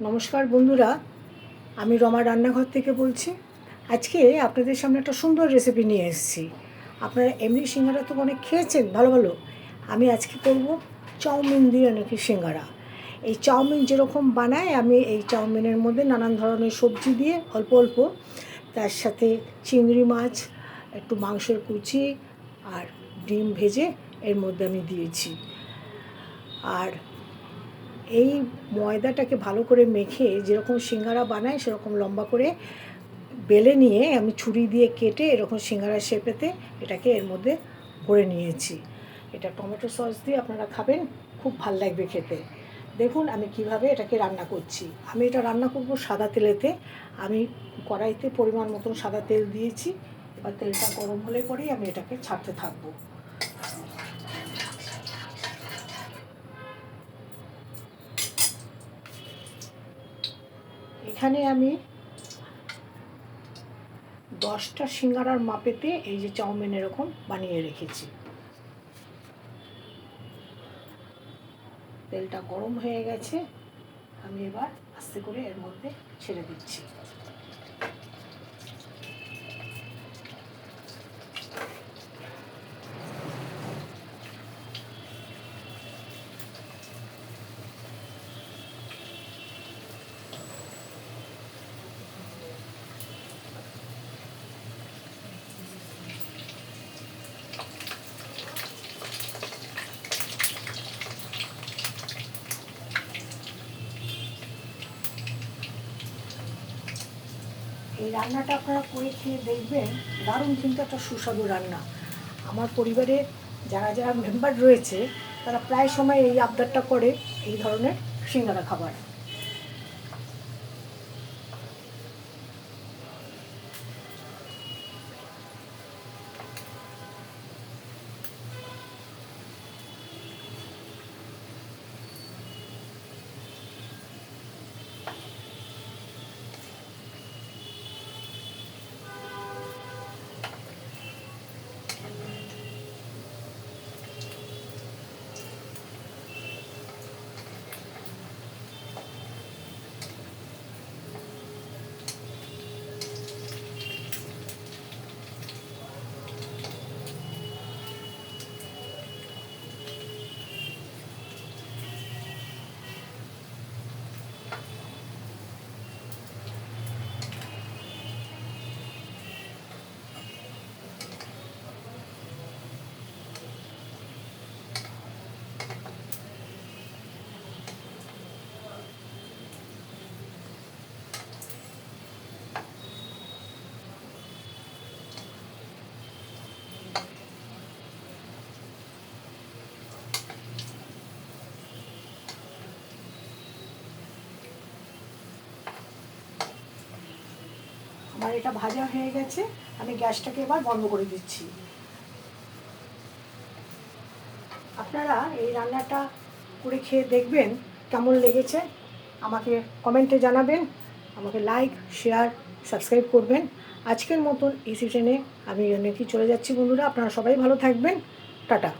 নমস্কার বন্ধুরা, আমি রমা রান্নাঘর থেকে বলছি। আজকে আপনাদের সামনে একটা সুন্দর রেসিপি নিয়ে এসেছি। আপনারা এমনি সিঙ্গারা তো অনেক খেয়েছেন ভালো ভালো, আমি আজকে করব চাউমিন দিয়ে নাকি সিঙ্গারা। এই চাউমিন যেরকম বানায় আমি এই চাউমিনের মধ্যে নানান ধরনের সবজি দিয়ে অল্প অল্প, তার সাথে চিংড়ি মাছ, একটু মাংসের কুচি আর ডিম ভেজে এর মধ্যে আমি দিয়েছি। আর এই ময়দাটাকে ভালো করে মেখে যেরকম সিঙ্গারা বানায় সেরকম লম্বা করে বেলে নিয়ে আমি ছুরি দিয়ে কেটে এরকম সিঙ্গারা শেপেতে এটাকে এর মধ্যে ভরে নিয়েছি। এটা টমেটো সস দিয়ে আপনারা খাবেন, খুব ভাল লাগবে খেতে। দেখুন আমি কিভাবে এটাকে রান্না করছি। আমি এটা রান্না করব সাদা তেলেতে। আমি কড়াইতে পরিমাণ মতন সাদা তেল দিয়েছি। এবার তেলটা গরম হলে পরেই আমি এটাকে ছাড়তে থাকবো। এখানে আমি 10টা সিঙ্গারার মাপেতে এই যে চাউমিন এরকম বানিয়ে রেখেছি। তেলটা গরম হয়ে গেছে, আমি এবার আস্তে করে এর মধ্যে ছেড়ে দিচ্ছি। এই রান্নাটা আপনারা করে খেয়ে দেখবেন, দারুণ কিন্তু একটা সুস্বাদু রান্না। আমার পরিবারে যারা যারা মেম্বার রয়েছে তারা প্রায় সময় এই আবদারটা করে এই ধরনের সিঙ্গারা খাবার। আমার এটা ভাজা হয়ে গেছে, আমি গ্যাসটাকে এবার বন্ধ করে দিচ্ছি। আপনারা এই রান্নাটা করে খেয়ে দেখবেন কেমন লেগেছে, আমাকে কমেন্টে জানাবেন, আমাকে লাইক শেয়ার সাবস্ক্রাইব করবেন। আজকের মতন এই সিজনে আমি অনেকই চলে যাচ্ছি বন্ধুরা, আপনারা সবাই ভালো থাকবেন। টাটা।